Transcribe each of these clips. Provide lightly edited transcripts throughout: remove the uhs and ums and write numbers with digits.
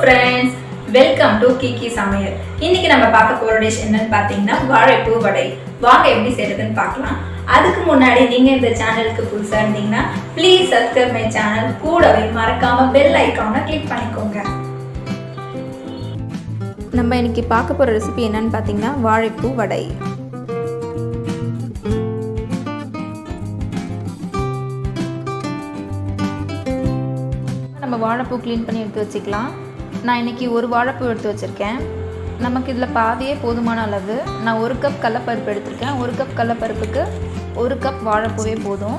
friends, welcome to Kiki சமையல். இன்னைக்கு நம்ம பார்க்க போற டிஷ் என்னன்னு பாத்தீங்கன்னா வாழைப்பூ வடை. வாங்க எப்படி செய்யறதுன்னு பார்க்கலாம். அதுக்கு முன்னாடி நீங்க இந்த சேனலுக்கு புதுசா இருந்தீங்கன்னா ப்ளீஸ் சப்ஸ்கிரைப் மை சேனல், கூடவே மறக்காம பெல் ஐகானை கிளிக் பண்ணிக்கோங்க. நம்ம இன்னைக்கு பார்க்க போற ரெசிபி என்னன்னு பாத்தீங்கன்னா வாழைப்பூ வடை. நம்ம வாழைப்பூ க்ளீன் பண்ணி எடுத்து வச்சுக்கலாம். நான் இன்றைக்கி ஒரு வாழைப்பூ எடுத்து வச்சுருக்கேன். நமக்கு இதில் பாதியே போதுமான அளவு. நான் 1 கப் கடலைப்பருப்பு எடுத்திருக்கேன். 1 கப் கடலைப்பருப்புக்கு 1 கப் வாழைப்பூவே போதும்.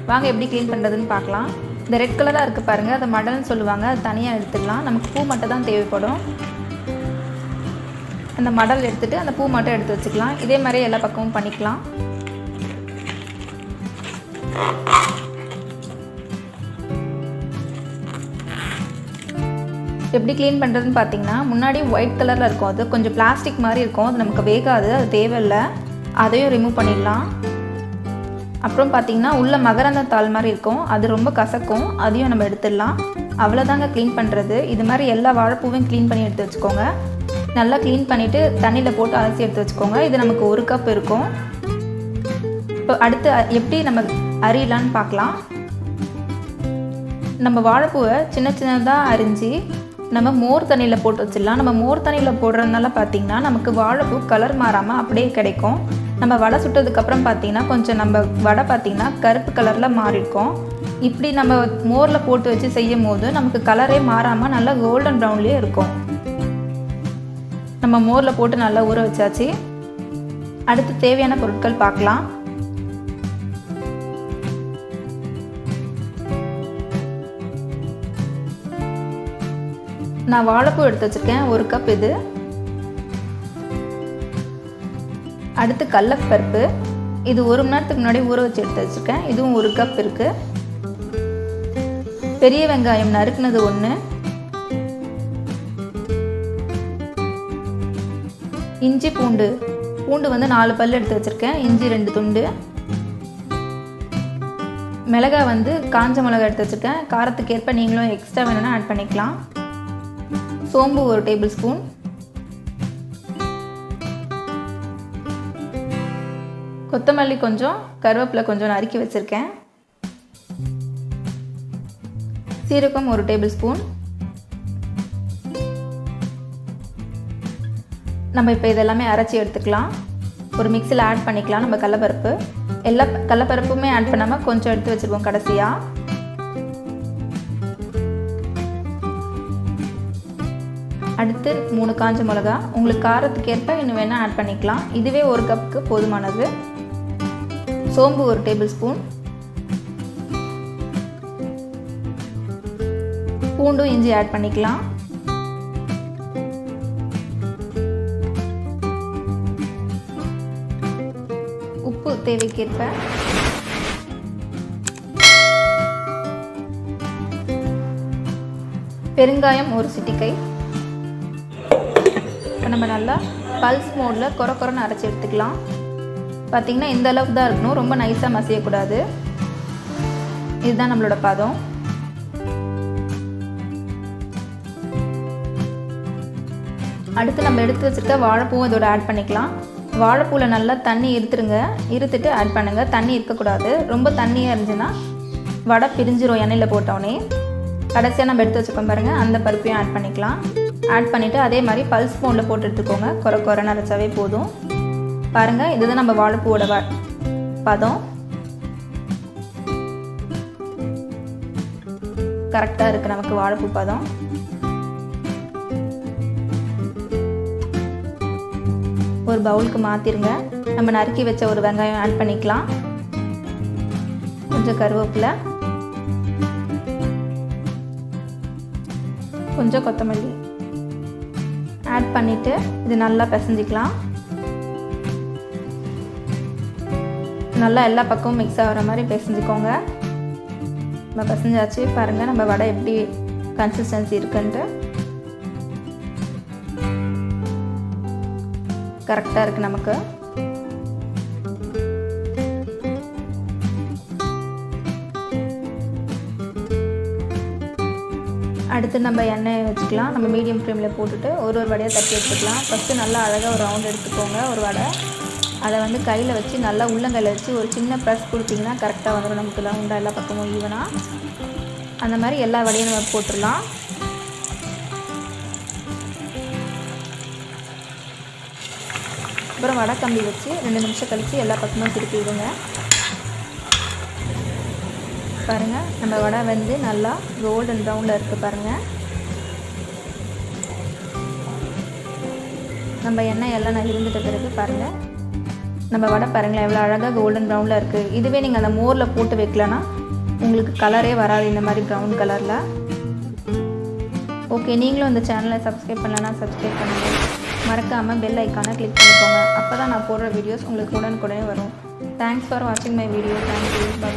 வாங்க எப்படி க்ளீன் பண்ணுறதுன்னு பார்க்கலாம். இந்த ரெட் கலராக இருக்குது பாருங்கள், அதை மடல்னு சொல்லுவாங்க. அது தனியாக எடுத்துக்கலாம். நமக்கு பூ மட்டும் தான் தேவைப்படும். அந்த மடல் எடுத்துகிட்டு அந்த பூ மட்டும் எடுத்து வச்சுக்கலாம். இதே மாதிரி எல்லா பக்கமும் பண்ணிக்கலாம். எப்படி க்ளீன் பண்ணுறதுன்னு பார்த்தீங்கன்னா, முன்னாடி ஒயிட் கலரில் இருக்கும், அது கொஞ்சம் பிளாஸ்டிக் மாதிரி இருக்கும், அது நமக்கு வேகாது, அது தேவையில்லை. அதையும் ரிமூவ் பண்ணிடலாம். அப்புறம் பார்த்திங்கன்னா உள்ள மகரந்த தாள் மாதிரி இருக்கும், அது ரொம்ப கசக்கும், அதையும் நம்ம எடுத்துடலாம். அவ்வளோதாங்க க்ளீன் பண்ணுறது. இது மாதிரி எல்லா வாழைப்பூவையும் க்ளீன் பண்ணி எடுத்து வச்சுக்கோங்க. நல்லா க்ளீன் பண்ணிவிட்டு தண்ணியில் போட்டு அலசி எடுத்து வச்சுக்கோங்க. இது நமக்கு 1 கப் இருக்கும். இப்போ அடுத்து எப்படி நம்ம அரியலான்னு பார்க்கலாம். நம்ம வாழைப்பூவை சின்ன சின்னதாக அரிஞ்சு நம்ம மோர் தண்ணியில் போட்டு வச்சிடலாம். நம்ம மோர் தண்ணியில் போடுறதுனால பார்த்திங்கன்னா நமக்கு வாழைப்பூ கலர் மாறாமல் அப்படியே கிடைக்கும். நம்ம வடை சுட்டதுக்கப்புறம் பார்த்திங்கன்னா கொஞ்சம் நம்ம வடை பார்த்திங்கன்னா கருப்பு கலரில் மாறியிருக்கும். இப்படி நம்ம மோரில் போட்டு வச்சு செய்யும் போது நமக்கு கலரே மாறாமல் நல்லா கோல்டன் ப்ரௌன்லேயே இருக்கும். நம்ம மோரில் போட்டு நல்லா ஊற வச்சாச்சு. அடுத்து தேவையான பொருட்கள் பார்க்கலாம். நான் வாழைப்பூ எடுத்து வச்சுருக்கேன், 1 கப் இது. அடுத்து கடலைப்பருப்பு, இது 1 மணி நேரத்துக்கு முன்னாடி ஊற வச்சு எடுத்து வச்சுருக்கேன், இதுவும் 1 கப் இருக்குது. பெரிய வெங்காயம் நறுக்குனது 1, இஞ்சி பூண்டு வந்து 4 பல் எடுத்து வச்சுருக்கேன், இஞ்சி 2 துண்டு, மிளகாய் வந்து காஞ்ச மிளகாய் எடுத்து வச்சுருக்கேன். காரத்துக்கு ஏற்ப நீங்களும் எக்ஸ்ட்ரா வேணும்னா ஆட் பண்ணிக்கலாம். சோம்பு 1 டேபிள் ஸ்பூன், கொத்தமல்லி கொஞ்சம், கருவேப்பிலை கொஞ்சம் நறுக்கி வச்சுருக்கேன், சீரகம் 1 டேபிள் ஸ்பூன். நம்ம இப்போ இதெல்லாமே அரைச்சி எடுத்துக்கலாம். ஒரு மிக்சியில் ஆட் பண்ணிக்கலாம். நம்ம கடலைப்பருப்பு எல்லா கடலைப்பருப்புமே ஆட் பண்ணாமல் கொஞ்சம் எடுத்து வச்சுருக்கோம் கடைசியாக. அடுத்து 3 காஞ்ச மிளகா, உங்களுக்கு காரத்துக்கு ஏற்ப இன்னும் வேணால் ஆட் பண்ணிக்கலாம். இதுவே 1 கப்புக்கு போதுமானது. சோம்பு 1 டேபிள் ஸ்பூன், பூண்டும் இஞ்சி ஆட் பண்ணிக்கலாம். உப்பு தேவைக்கேற்ப, பெருங்காயம் 1 சிட்டிகை. நம்ம நல்லா பல்ஸ் மோடில் கொரன்னு அரைச்சி எடுத்துக்கலாம். பார்த்திங்கன்னா இந்த அளவுக்கு தான் இருக்கணும், ரொம்ப நைஸாக மசியக்கூடாது. இதுதான் நம்மளோட பதம். அடுத்து நம்ம எடுத்து வச்சுருக்க வாழைப்பூவும் இதோட ஆட் பண்ணிக்கலாம். வாழைப்பூவில் நல்லா தண்ணி இருத்துட்டு ஆட் பண்ணுங்கள். தண்ணி இருக்கக்கூடாது, ரொம்ப தண்ணியாக இருந்துச்சுன்னா வடை பிரிஞ்சிரும் எண்ணெயில் போட்டோடனே. கடைசியாக நம்ம எடுத்து வச்சுக்கோம் பாருங்கள், அந்த பருப்பையும் ஆட் பண்ணிக்கலாம். ஆட் பண்ணிவிட்டு அதே மாதிரி பல்ஸ் மோடில் போட்டு எடுத்துக்கோங்க. கொரன்னு அரைச்சாவே போதும். பாருங்கள், இதுதான் நம்ம வாழைப்பூவோட பதம். கரெக்டாக இருக்குது நமக்கு வாழைப்பூ பதம். ஒரு பவுலுக்கு மாற்றிருங்க. நம்ம நறுக்கி வச்ச ஒரு வெங்காயம் ஆட் பண்ணிக்கலாம். கொஞ்சம் கருவேப்பிலை, கொஞ்சம் கொத்தமல்லி ஆட் பண்ணிவிட்டு இது நல்லா பிசைஞ்சிக்கலாம். நல்லா எல்லா பக்கமும் மிக்ஸ் ஆகிற மாதிரி பிசைஞ்சிக்கோங்க. நம்ம பிசைஞ்சாச்சு. பாருங்கள் நம்ம வடை எப்படி கன்சிஸ்டன்சி இருக்குன்ட்டு. கரெக்டாக இருக்குது நமக்கு. அடுத்து நம்ம எண்ணெய் வச்சுக்கலாம். நம்ம மீடியம் ஃப்ளேமில் போட்டுட்டு ஒரு வடையாக தட்டி எடுத்துக்கலாம். ஃபஸ்ட்டு நல்லா அழகாக ஒரு ரவுண்ட் எடுத்துக்கோங்க ஒரு வடை. அதை வந்து கையில் வச்சு நல்லா உள்ளங்கையில் வச்சு ஒரு சின்ன ப்ரெஸ் கொடுத்திங்கன்னா கரெக்டாக வந்துடும். நமக்கு ரவுண்டாக எல்லா பக்கமும் ஈவனாக. அந்த மாதிரி எல்லா வடையும் நம்ம போட்டுடலாம். அப்புறம் வடை கம்பி வச்சு 2 நிமிஷம் கழித்து எல்லா பக்கமும் திருப்பி விடுங்க. பாருங்கள், நம்ம வடை வந்து நல்லா கோல்டன் ப்ரௌனில் இருக்குது பாருங்கள். நம்ம எண்ணெய் எல்லாம் நான் இருந்துட்ட பிறகு பாருங்கள், நம்ம வடை பாருங்களேன் எவ்வளோ அழகாக கோல்டன் ப்ரௌனில் இருக்குது. இதுவே நீங்கள் அந்த மோரில் போட்டு வைக்கலன்னா உங்களுக்கு கலரே வராது இந்த மாதிரி ப்ரௌன் கலரில். ஓகே, நீங்களும் இந்த சேனலை சப்ஸ்கிரைப் பண்ணலன்னா சப்ஸ்கிரைப் பண்ணுங்கள். மறக்காமல் பெல் ஐக்கானை கிளிக் பண்ணிக்கோங்க. அப்போ தான் நான் போடுற வீடியோஸ் உங்களுக்கு உடனுக்குடனே வரும். தேங்க்ஸ் ஃபார் வாட்சிங் மை வீடியோ. தேங்க்யூ. பை.